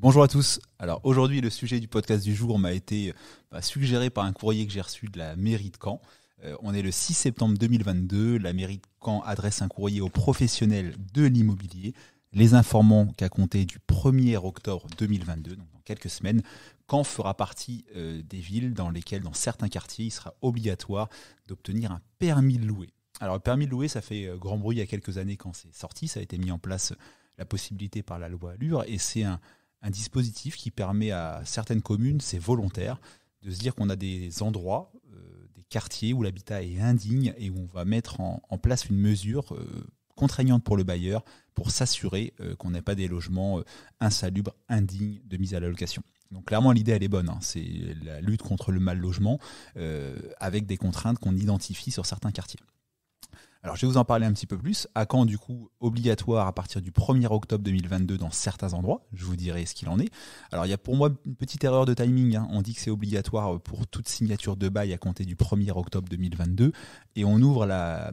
Bonjour à tous. Alors aujourd'hui, le sujet du podcast du jour m'a été suggéré par un courrier que j'ai reçu de la mairie de Caen. On est le 6 septembre 2022. La mairie de Caen adresse un courrier aux professionnels de l'immobilier, les informant qu'à compter du 1er octobre 2022, donc dans quelques semaines, Caen fera partie des villes dans lesquelles, dans certains quartiers, il sera obligatoire d'obtenir un permis de louer. Alors le permis de louer, ça fait grand bruit il y a quelques années quand c'est sorti. Ça a été mis en place la possibilité par la loi Allure et c'est un dispositif qui permet à certaines communes, c'est volontaire, de se dire qu'on a des endroits, des quartiers où l'habitat est indigne et où on va mettre en place une mesure contraignante pour le bailleur pour s'assurer qu'on n'ait pas des logements insalubres, indignes de mise à la location. Donc clairement l'idée elle est bonne, c'est la lutte contre le mal logement avec des contraintes qu'on identifie sur certains quartiers. Alors je vais vous en parler un petit peu plus. À Caen, du coup, obligatoire à partir du 1er octobre 2022 dans certains endroits. Je vous dirai ce qu'il en est. Alors il y a pour moi une petite erreur de timing. On dit que c'est obligatoire pour toute signature de bail à compter du 1er octobre 2022. Et on ouvre la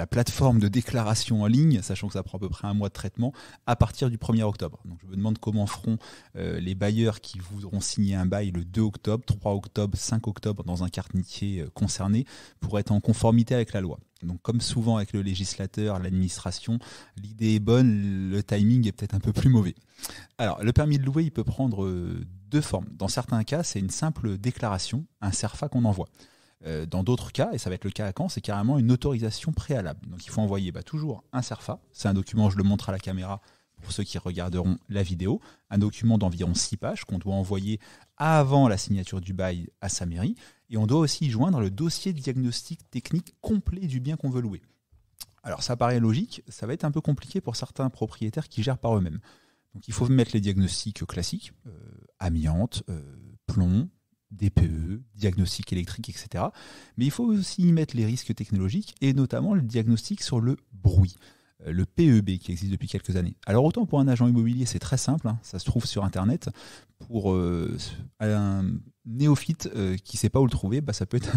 plateforme de déclaration en ligne, sachant que ça prend à peu près un mois de traitement, à partir du 1er octobre. Donc je me demande comment feront les bailleurs qui voudront signer un bail le 2 octobre, 3 octobre, 5 octobre dans un quartier concerné pour être en conformité avec la loi. Donc comme souvent avec le législateur, l'administration, l'idée est bonne, le timing est peut-être un peu plus mauvais. Alors le permis de louer, il peut prendre deux formes. Dans certains cas, c'est une simple déclaration, un CERFA qu'on envoie. Dans d'autres cas, et ça va être le cas à Caen, c'est carrément une autorisation préalable. Donc il faut envoyer toujours un CERFA, c'est un document, je le montre à la caméra pour ceux qui regarderont la vidéo, un document d'environ 6 pages qu'on doit envoyer avant la signature du bail à sa mairie. Et on doit aussi y joindre le dossier de diagnostic technique complet du bien qu'on veut louer. Alors ça paraît logique, ça va être un peu compliqué pour certains propriétaires qui gèrent par eux-mêmes. Donc il faut mettre les diagnostics classiques, amiante, plomb, DPE, diagnostic électrique, etc. Mais il faut aussi y mettre les risques technologiques et notamment le diagnostic sur le bruit. Le PEB qui existe depuis quelques années. Alors autant pour un agent immobilier c'est très simple, ça se trouve sur internet. Pour un néophyte qui ne sait pas où le trouver, ça peut être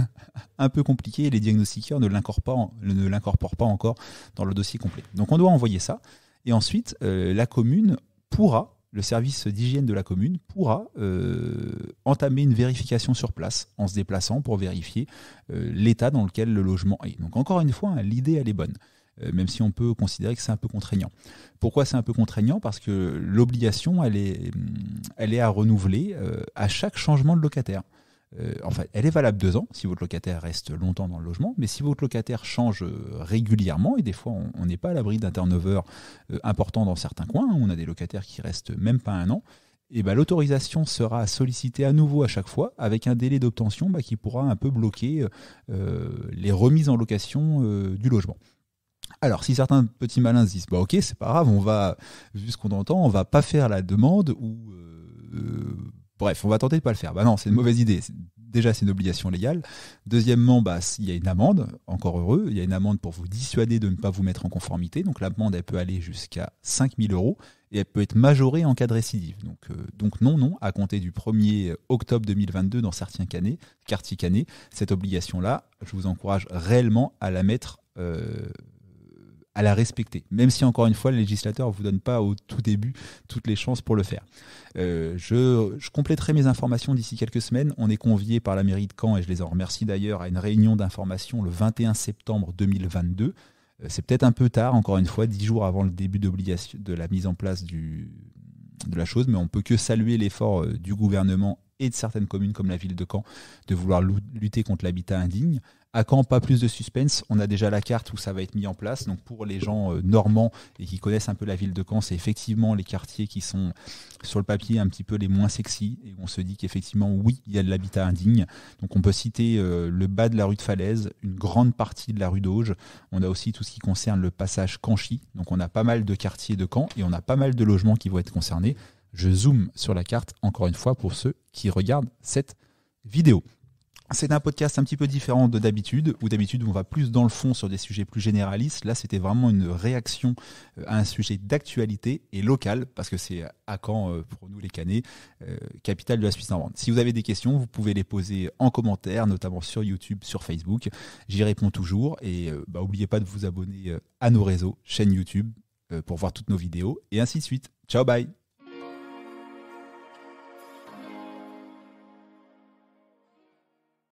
un peu compliqué et les diagnostiqueurs ne l'incorporent pas encore dans le dossier complet. Donc on doit envoyer ça et ensuite la commune pourra, le service d'hygiène de la commune pourra entamer une vérification sur place en se déplaçant pour vérifier l'état dans lequel le logement est. Donc encore une fois, l'idée elle est bonne. Même si on peut considérer que c'est un peu contraignant. Pourquoi c'est un peu contraignant ? Parce que l'obligation, elle est à renouveler à chaque changement de locataire. Elle est valable 2 ans si votre locataire reste longtemps dans le logement, mais si votre locataire change régulièrement, et des fois on n'est pas à l'abri d'un turnover important dans certains coins, on a des locataires qui restent même pas 1 an, et l'autorisation sera sollicitée à nouveau à chaque fois avec un délai d'obtention qui pourra un peu bloquer les remises en location du logement. Alors, si certains petits malins se disent « ok, c'est pas grave, vu ce qu'on entend, on va pas faire la demande ou bref, on va tenter de pas le faire ». Non, c'est une mauvaise idée. Déjà, c'est une obligation légale. Deuxièmement, il y a une amende, encore heureux, il y a une amende pour vous dissuader de ne pas vous mettre en conformité. Donc l'amende, elle peut aller jusqu'à 5 000 € et elle peut être majorée en cas de récidive. Donc non, à compter du 1er octobre 2022 dans certains quartiers cannés, cette obligation-là, je vous encourage réellement à la mettre à la respecter, même si encore une fois le législateur ne vous donne pas au tout début toutes les chances pour le faire. Je compléterai mes informations d'ici quelques semaines. On est convié par la mairie de Caen, et je les en remercie d'ailleurs, à une réunion d'information le 21 septembre 2022. C'est peut-être un peu tard, encore une fois, 10 jours avant le début d'obligation de la mise en place de la chose, mais on ne peut que saluer l'effort du gouvernement et de certaines communes comme la ville de Caen de vouloir lutter contre l'habitat indigne. À Caen, pas plus de suspense, on a déjà la carte où ça va être mis en place. Donc pour les gens normands et qui connaissent un peu la ville de Caen, c'est effectivement les quartiers qui sont sur le papier un petit peu les moins sexy, et on se dit qu'effectivement oui, il y a de l'habitat indigne. Donc on peut citer le bas de la rue de Falaise, une grande partie de la rue d'Auge. On a aussi tout ce qui concerne le passage Canchy. Donc on a pas mal de quartiers de Caen et on a pas mal de logements qui vont être concernés. Je zoome sur la carte encore une fois pour ceux qui regardent cette vidéo. C'est un podcast un petit peu différent de d'habitude, où d'habitude on va plus dans le fond sur des sujets plus généralistes. Là, c'était vraiment une réaction à un sujet d'actualité et local, parce que c'est à Caen, pour nous les Cannais, capitale de la Suisse normande. Si vous avez des questions, vous pouvez les poser en commentaire, notamment sur YouTube, sur Facebook. J'y réponds toujours, et n'oubliez pas de vous abonner à nos réseaux, chaîne YouTube, pour voir toutes nos vidéos, et ainsi de suite. Ciao, bye!